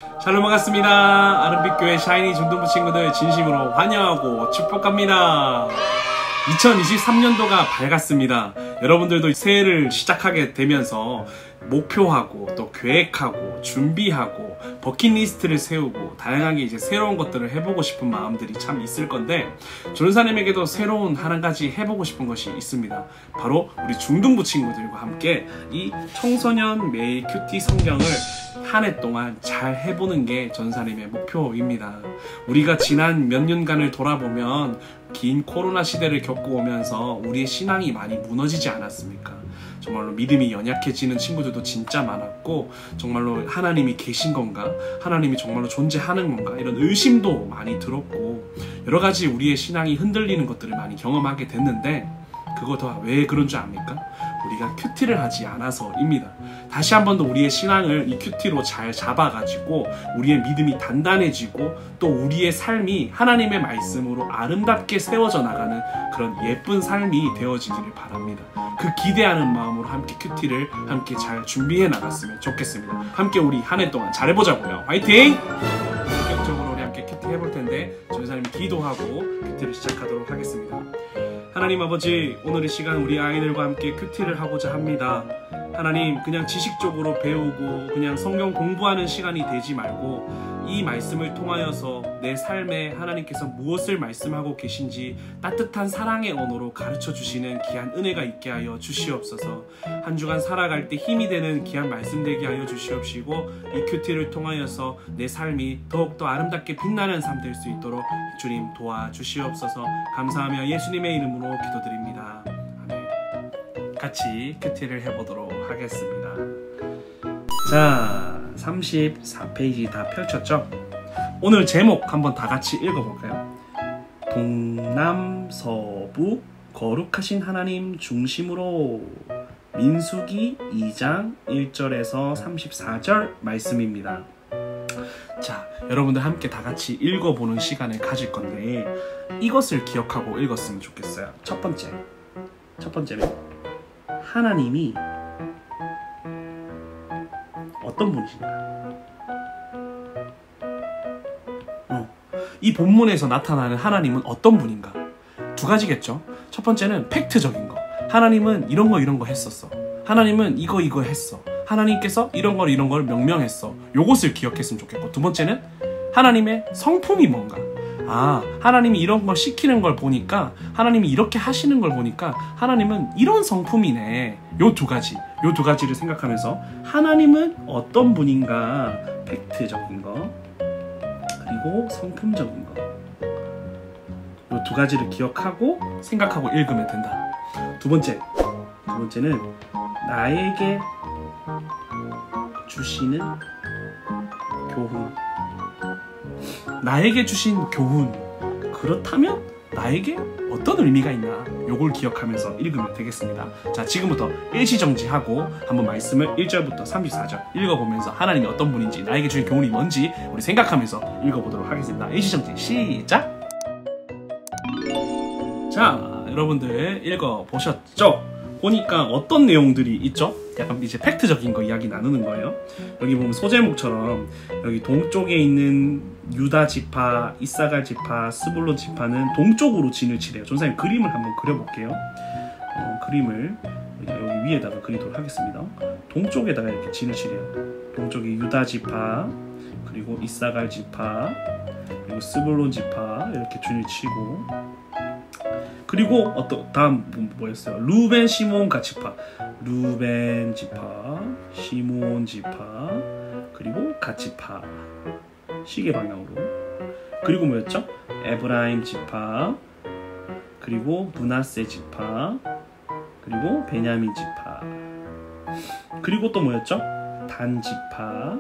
샬롬 반갑습니다. 아름빛교회 샤이니 중등부 친구들 진심으로 환영하고 축복합니다. 2023년도가 밝았습니다. 여러분들도 새해를 시작하게 되면서 목표하고 또 계획하고 준비하고 버킷리스트를 세우고 다양하게 이제 새로운 것들을 해보고 싶은 마음들이 참 있을 건데, 전사님에게도 새로운 한 가지 해보고 싶은 것이 있습니다. 바로 우리 중등부 친구들과 함께 이 청소년 매일 큐티 성경을 한 해 동안 잘 해보는 게 전사님의 목표입니다. 우리가 지난 몇 년간을 돌아보면 긴 코로나 시대를 겪고 오면서 우리의 신앙이 많이 무너지지 않았습니까? 정말로 믿음이 연약해지는 친구들도 진짜 많았고, 정말로 하나님이 계신 건가? 하나님이 정말로 존재하는 건가? 이런 의심도 많이 들었고, 여러 가지 우리의 신앙이 흔들리는 것들을 많이 경험하게 됐는데, 그거 다 왜 그런 줄 압니까? 우리가 큐티를 하지 않아서입니다. 다시 한 번 더 우리의 신앙을 이 큐티로 잘 잡아가지고 우리의 믿음이 단단해지고 또 우리의 삶이 하나님의 말씀으로 아름답게 세워져 나가는 그런 예쁜 삶이 되어지기를 바랍니다. 그 기대하는 마음으로 함께 큐티를 함께 잘 준비해 나갔으면 좋겠습니다. 함께 우리 한 해 동안 잘해보자고요. 화이팅! 본격적으로 우리 함께 큐티 해볼 텐데 전사님이 기도하고 큐티를 시작하도록 하겠습니다. 하나님 아버지, 오늘 이 시간 우리 아이들과 함께 큐티를 하고자 합니다. 하나님, 그냥 지식적으로 배우고 그냥 성경 공부하는 시간이 되지 말고 이 말씀을 통하여서 내 삶에 하나님께서 무엇을 말씀하고 계신지 따뜻한 사랑의 언어로 가르쳐 주시는 귀한 은혜가 있게 하여 주시옵소서. 한 주간 살아갈 때 힘이 되는 귀한 말씀 되게 하여 주시옵시고, 이 큐티를 통하여서 내 삶이 더욱더 아름답게 빛나는 삶 될 수 있도록 주님 도와주시옵소서. 감사하며 예수님의 이름으로 기도드립니다. 아멘. 같이 큐티를 해보도록 하겠습니다. 자, 34페이지 다 펼쳤죠? 오늘 제목 한번 다 같이 읽어볼까요? 동남서부 거룩하신 하나님 중심으로. 민수기 2장 1절에서 34절 말씀입니다. 자, 여러분들 함께 다 같이 읽어보는 시간을 가질 건데, 이것을 기억하고 읽었으면 좋겠어요. 첫 번째는 하나님이 어떤 분이신가? 이 본문에서 나타나는 하나님은 어떤 분인가? 두 가지겠죠. 첫 번째는 팩트적인 거. 하나님은 이런 거 했었어. 하나님은 이거 했어. 하나님께서 이런 걸 명명했어. 요것을 기억했으면 좋겠고, 두 번째는 하나님의 성품이 뭔가. 아, 하나님이 이런 걸 시키는 걸 보니까, 하나님이 이렇게 하시는 걸 보니까 하나님은 이런 성품이네. 요 두 가지를 생각하면서 하나님은 어떤 분인가, 팩트적인 거 그리고 성품적인 거, 요 두 가지를 기억하고 생각하고 읽으면 된다. 두 번째는 나에게 주시는 교훈. 나에게 주신 교훈. 그렇다면 나에게 어떤 의미가 있나? 요걸 기억하면서 읽으면 되겠습니다. 자, 지금부터 일시정지하고 한번 말씀을 1절부터 34절 읽어보면서 하나님이 어떤 분인지, 나에게 주신 교훈이 뭔지 우리 생각하면서 읽어보도록 하겠습니다. 일시정지 시작! 자, 여러분들 읽어보셨죠? 보니까 어떤 내용들이 있죠? 약간 이제 팩트적인 거 이야기 나누는 거예요. 여기 보면 소제목처럼 여기 동쪽에 있는 유다 지파, 이사갈 지파, 스불론 지파는 동쪽으로 진을 치래요. 전사님 그림을 한번 그려볼게요. 그림을 여기 위에다가 그리도록 하겠습니다. 동쪽에다가 이렇게 진을 치래요. 동쪽에 유다 지파, 그리고 이사갈 지파, 그리고 스불론 지파 이렇게 진을 치고, 그리고 다음 뭐였어요? 루벤, 시몬, 가지파. 루벤 지파, 시몬 지파, 그리고 가지파. 시계 방향으로. 그리고 뭐였죠? 에브라임 지파, 그리고 므낫세 지파, 그리고 베냐민 지파. 그리고 또 뭐였죠? 단 지파,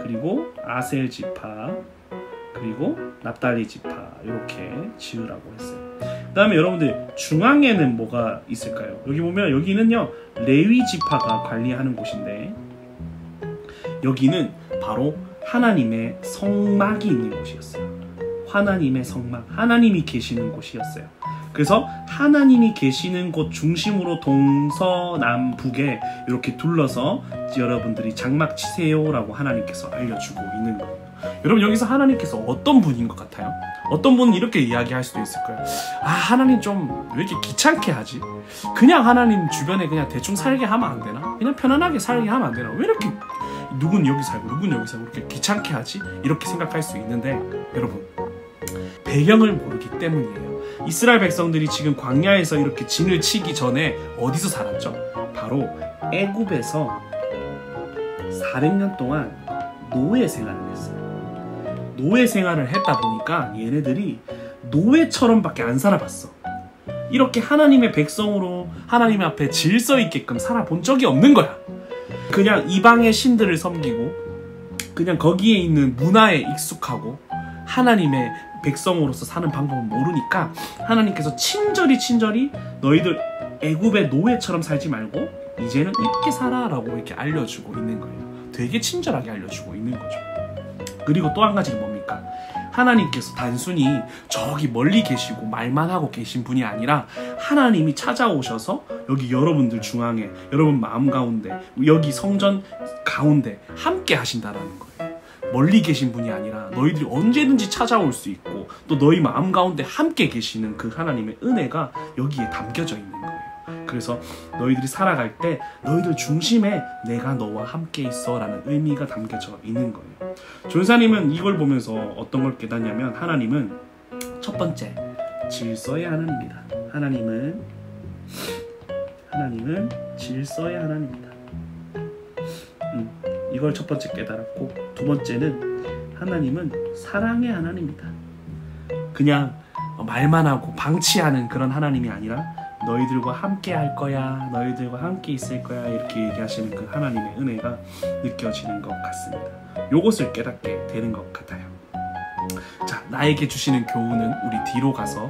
그리고 아셀 지파, 그리고 납달리 지파. 이렇게 지으라고 했어요. 그 다음에 여러분들 중앙에는 뭐가 있을까요? 여기 보면 여기는요 레위 지파가 관리하는 곳인데, 여기는 바로 하나님의 성막이 있는 곳이었어요. 하나님의 성막, 하나님이 계시는 곳이었어요. 그래서 하나님이 계시는 곳 중심으로 동서남북에 이렇게 둘러서 여러분들이 장막 치세요 라고 하나님께서 알려주고 있는 거예요. 여러분, 여기서 하나님께서 어떤 분인 것 같아요? 어떤 분은 이렇게 이야기할 수도 있을 거예요. 아, 하나님 좀 왜 이렇게 귀찮게 하지? 그냥 하나님 주변에 그냥 대충 살게 하면 안 되나? 그냥 편안하게 살게 하면 안 되나? 왜 이렇게 누군 여기 살고 누군 여기 살고 이렇게 귀찮게 하지? 이렇게 생각할 수 있는데, 여러분, 배경을 모르기 때문이에요. 이스라엘 백성들이 지금 광야에서 이렇게 진을 치기 전에 어디서 살았죠? 바로 애굽에서 400년 동안 노예 생활을 했어요. 노예 생활을 했다 보니까 얘네들이 노예처럼밖에 안 살아봤어. 이렇게 하나님의 백성으로 하나님 앞에 질서 있게끔 살아본 적이 없는 거야. 그냥 이방의 신들을 섬기고 그냥 거기에 있는 문화에 익숙하고 하나님의 백성으로서 사는 방법을 모르니까 하나님께서 친절히 너희들 애굽의 노예처럼 살지 말고 이제는 있게 살아 라고 이렇게 알려주고 있는 거예요. 되게 친절하게 알려주고 있는 거죠. 그리고 또 한 가지는 뭡니까? 하나님께서 단순히 저기 멀리 계시고 말만 하고 계신 분이 아니라 하나님이 찾아오셔서 여기 여러분들 중앙에, 여러분 마음 가운데, 여기 성전 가운데 함께 하신다라는 거예요. 멀리 계신 분이 아니라 너희들이 언제든지 찾아올 수 있고 또 너희 마음 가운데 함께 계시는 그 하나님의 은혜가 여기에 담겨져 있는 거예요. 그래서 너희들이 살아갈 때 너희들 중심에 내가 너와 함께 있어 라는 의미가 담겨져 있는 거예요. 전사님은 이걸 보면서 어떤 걸 깨닫냐면, 하나님은 첫 번째 질서의 하나님입니다. 하나님은 질서의 하나님입니다. 이걸 첫 번째 깨달았고, 두 번째는 하나님은 사랑의 하나님입니다. 그냥 말만 하고 방치하는 그런 하나님이 아니라 너희들과 함께 할 거야, 너희들과 함께 있을 거야, 이렇게 얘기하시는 그 하나님의 은혜가 느껴지는 것 같습니다. 요것을 깨닫게 되는 것 같아요. 자, 나에게 주시는 교훈은 우리 뒤로 가서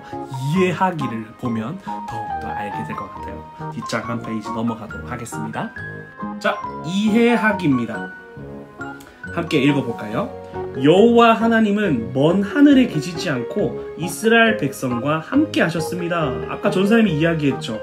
이해하기를 보면 더욱더 알게 될 것 같아요. 뒷장 한 페이지 넘어가도록 하겠습니다. 자, 이해하기입니다. 함께 읽어볼까요? 여호와 하나님은 먼 하늘에 계시지 않고 이스라엘 백성과 함께 하셨습니다. 아까 전사님이 이야기했죠.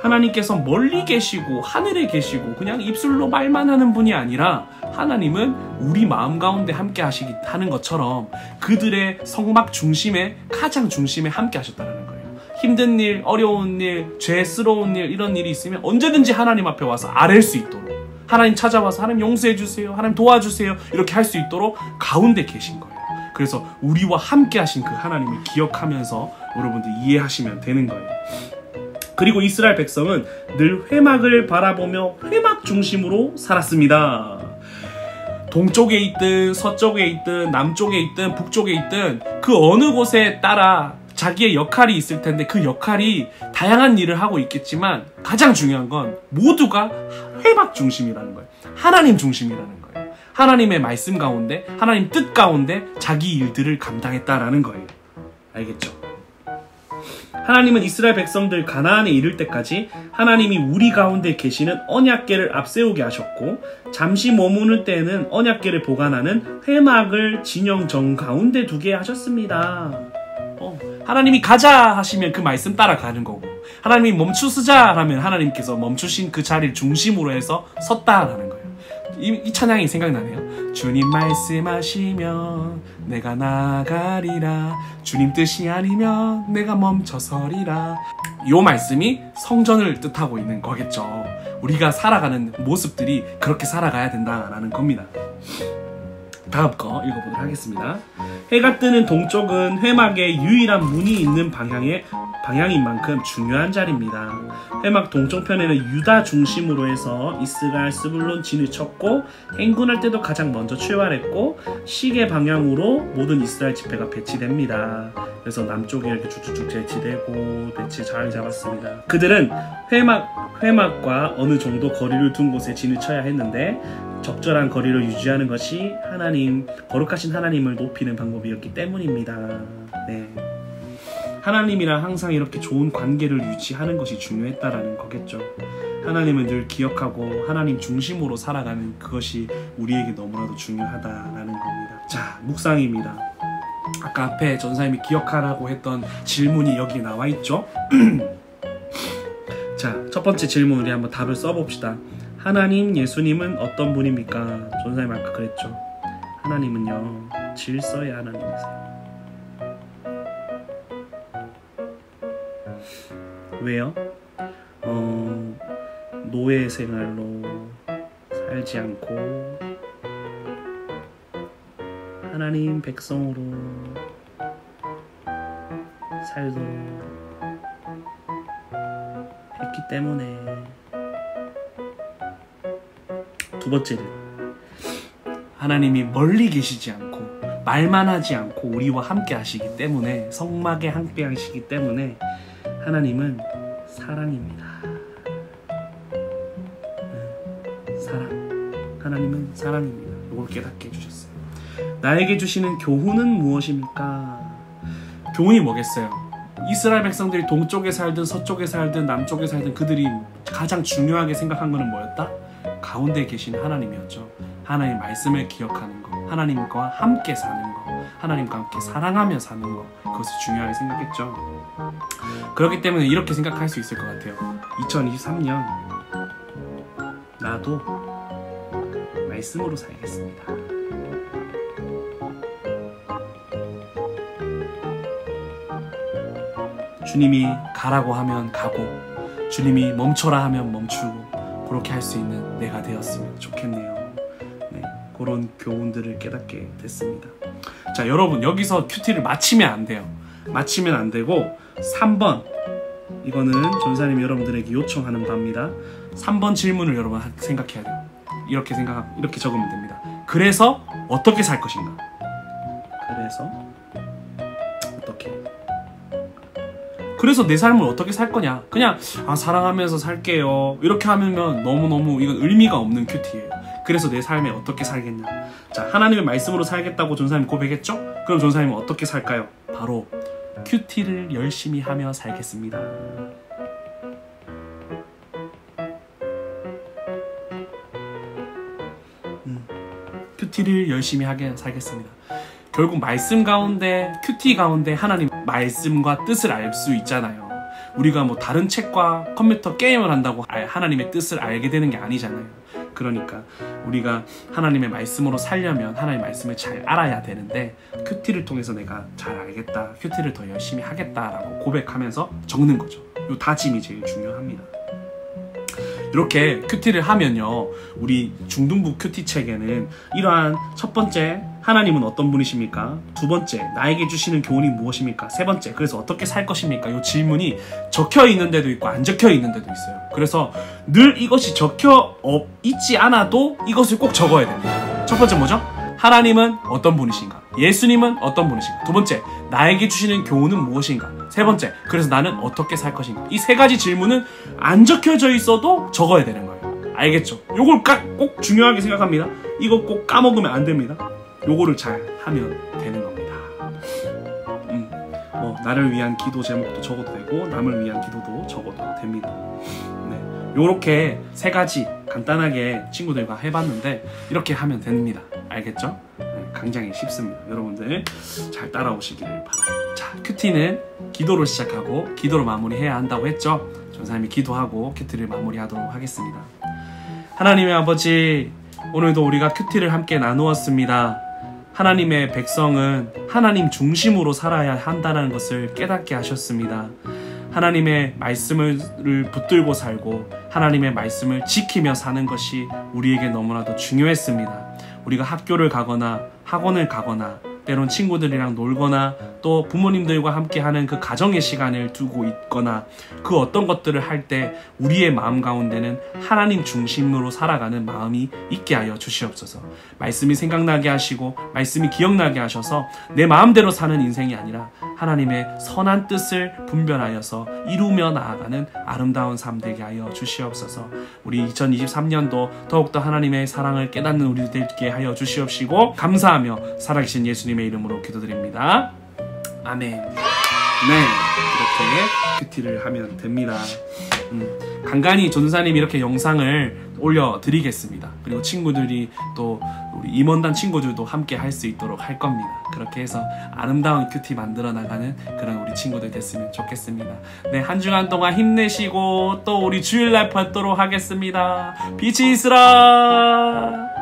하나님께서 멀리 계시고 하늘에 계시고 그냥 입술로 말만 하는 분이 아니라 하나님은 우리 마음 가운데 함께 하는 것처럼 그들의 성막 중심에, 가장 중심에 함께 하셨다는 거예요. 힘든 일, 어려운 일, 죄스러운 일, 이런 일이 있으면 언제든지 하나님 앞에 와서 아랠 수 있도록, 하나님 찾아와서 하나님 용서해 주세요, 하나님 도와주세요, 이렇게 할 수 있도록 가운데 계신 거예요. 그래서 우리와 함께 하신 그 하나님을 기억하면서 여러분들 이해하시면 되는 거예요. 그리고 이스라엘 백성은 늘 회막을 바라보며 회막 중심으로 살았습니다. 동쪽에 있든 서쪽에 있든 남쪽에 있든 북쪽에 있든 그 어느 곳에 따라 자기의 역할이 있을 텐데 그 역할이 다양한 일을 하고 있겠지만 가장 중요한 건 모두가 회막 중심이라는 거예요. 하나님 중심이라는 거예요. 하나님의 말씀 가운데, 하나님 뜻 가운데 자기 일들을 감당했다라는 거예요. 알겠죠? 하나님은 이스라엘 백성들 가나안에 이를 때까지 하나님이 우리 가운데 계시는 언약궤를 앞세우게 하셨고, 잠시 머무는 때에는 언약궤를 보관하는 회막을 진영 정 가운데 두게 하셨습니다. 하나님이 가자 하시면 그 말씀 따라가는 거고, 하나님이 멈추시자 하면 하나님께서 멈추신 그 자리를 중심으로 해서 섰다라는 거예요. 이 찬양이 생각나네요. 주님 말씀하시면 내가 나가리라, 주님 뜻이 아니면 내가 멈춰서리라. 이 말씀이 성전을 뜻하고 있는 거겠죠. 우리가 살아가는 모습들이 그렇게 살아가야 된다라는 겁니다. 다음 거 읽어보도록 하겠습니다. 해가 뜨는 동쪽은 회막의 유일한 문이 있는 방향인 만큼 중요한 자리입니다. 회막 동쪽편에는 유다 중심으로 해서 이스라엘, 스불론 진을 쳤고, 행군할 때도 가장 먼저 출발했고, 시계 방향으로 모든 이스라엘 지파가 배치됩니다. 그래서 남쪽에 이렇게 쭉쭉쭉 배치되고 배치 잘 잡았습니다. 그들은 회막과 어느 정도 거리를 둔 곳에 진을 쳐야 했는데 적절한 거리를 유지하는 것이 거룩하신 하나님을 높이는 방법이었기 때문입니다. 네. 하나님이랑 항상 이렇게 좋은 관계를 유지하는 것이 중요했다라는 거겠죠. 하나님을 늘 기억하고 하나님 중심으로 살아가는 그것이 우리에게 너무나도 중요하다라는 겁니다. 자, 묵상입니다. 아까 앞에 전사님이 기억하라고 했던 질문이 여기 나와 있죠. 자, 첫 번째 질문 우리 한번 답을 써봅시다. 하나님, 예수님은 어떤 분입니까? 전사님 아까 그랬죠. 하나님은요, 질서의 하나님이세요. 왜요? 노예 생활로 살지 않고 하나님 백성으로 살도록 했기 때문에. 두 번째는 하나님이 멀리 계시지 않고 말만 하지 않고 우리와 함께 하시기 때문에, 성막에 함께 하시기 때문에 하나님은 사랑입니다. 사랑. 하나님은 사랑입니다. 이걸 깨닫게 해주셨어요. 나에게 주시는 교훈은 무엇입니까? 교훈이 뭐겠어요? 이스라엘 백성들이 동쪽에 살든 서쪽에 살든 남쪽에 살든 그들이 가장 중요하게 생각한 것은 뭐였다? 가운데 계신 하나님이었죠. 하나님 말씀을 기억하는 거, 하나님과 함께 사는 거, 하나님과 함께 사랑하며 사는 거, 그것을 중요하게 생각했죠. 그렇기 때문에 이렇게 생각할 수 있을 것 같아요. 2023년 나도 말씀으로 살겠습니다. 주님이 가라고 하면 가고, 주님이 멈춰라 하면 멈추고, 그렇게 할 수 있는 내가 되었으면 좋겠네요. 네, 그런 교훈들을 깨닫게 됐습니다. 자, 여러분 여기서 큐티를 마치면 안 돼요. 마치면 안 되고 3번, 이거는 전사님이 여러분들에게 요청하는 바입니다. 3번 질문을 여러분 생각해야 돼요. 이렇게 적으면 됩니다. 그래서 어떻게 살 것인가? 그래서 어떻게? 그래서 내 삶을 어떻게 살 거냐? 그냥 사랑하면서 살게요, 이렇게 하면 너무너무 이건 의미가 없는 큐티예요. 그래서 내 삶에 어떻게 살겠냐? 자, 하나님의 말씀으로 살겠다고 전사님 고백했죠? 그럼 전사님은 어떻게 살까요? 바로 큐티를 열심히 하며 살겠습니다. 큐티를 열심히 하게 살겠습니다. 결국 말씀 가운데, 큐티 가운데 하나님 말씀과 뜻을 알 수 있잖아요. 우리가 뭐 다른 책과 컴퓨터 게임을 한다고 하나님의 뜻을 알게 되는 게 아니잖아요. 그러니까 우리가 하나님의 말씀으로 살려면 하나님의 말씀을 잘 알아야 되는데, 큐티를 통해서 내가 잘 알겠다, 큐티를 더 열심히 하겠다라고 고백하면서 적는 거죠. 이 다짐이 제일 중요합니다. 이렇게 큐티를 하면요, 우리 중등부 큐티 책에는 이러한 첫 번째, 하나님은 어떤 분이십니까? 두 번째, 나에게 주시는 교훈이 무엇입니까? 세 번째, 그래서 어떻게 살 것입니까? 이 질문이 적혀 있는 데도 있고 안 적혀 있는 데도 있어요. 그래서 늘 이것이 적혀 있지 않아도 이것을 꼭 적어야 됩니다. 첫 번째 뭐죠? 하나님은 어떤 분이신가? 예수님은 어떤 분이신가? 두 번째, 나에게 주시는 교훈은 무엇인가? 세 번째, 그래서 나는 어떻게 살 것인가? 이 세 가지 질문은 안 적혀져 있어도 적어야 되는 거예요. 알겠죠? 요걸 꼭 중요하게 생각합니다. 이거 꼭 까먹으면 안 됩니다. 요거를 잘 하면 되는 겁니다. 나를 위한 기도 제목도 적어도 되고 남을 위한 기도도 적어도 됩니다. 네, 요렇게 세 가지 간단하게 친구들과 해봤는데 이렇게 하면 됩니다. 알겠죠? 네, 굉장히 쉽습니다. 여러분들 잘 따라오시기를 바랍니다. 자, 큐티는 기도로 시작하고 기도로 마무리해야 한다고 했죠? 전사님이 기도하고 큐티를 마무리하도록 하겠습니다. 하나님의 아버지, 오늘도 우리가 큐티를 함께 나누었습니다. 하나님의 백성은 하나님 중심으로 살아야 한다는 것을 깨닫게 하셨습니다. 하나님의 말씀을 붙들고 살고 하나님의 말씀을 지키며 사는 것이 우리에게 너무나도 중요했습니다. 우리가 학교를 가거나 학원을 가거나 때론 친구들이랑 놀거나 또 부모님들과 함께하는 그 가정의 시간을 두고 있거나 그 어떤 것들을 할 때 우리의 마음 가운데는 하나님 중심으로 살아가는 마음이 있게 하여 주시옵소서. 말씀이 생각나게 하시고 말씀이 기억나게 하셔서 내 마음대로 사는 인생이 아니라 하나님의 선한 뜻을 분별하여서 이루며 나아가는 아름다운 삶 되게 하여 주시옵소서. 우리 2023년도 더욱더 하나님의 사랑을 깨닫는 우리 되게 하여 주시옵시고 감사하며 살아계신 예수님의 이름으로 기도드립니다. 아멘. 네, 이렇게 큐티를 하면 됩니다. 간간히 전도사님 이렇게 영상을 올려드리겠습니다. 그리고 친구들이 또 우리 임원단 친구들도 함께 할 수 있도록 할 겁니다. 그렇게 해서 아름다운 큐티 만들어 나가는 그런 우리 친구들 됐으면 좋겠습니다. 네, 한 주간 동안 힘내시고 또 우리 주일날 뵙도록 하겠습니다. 빛이 있으라.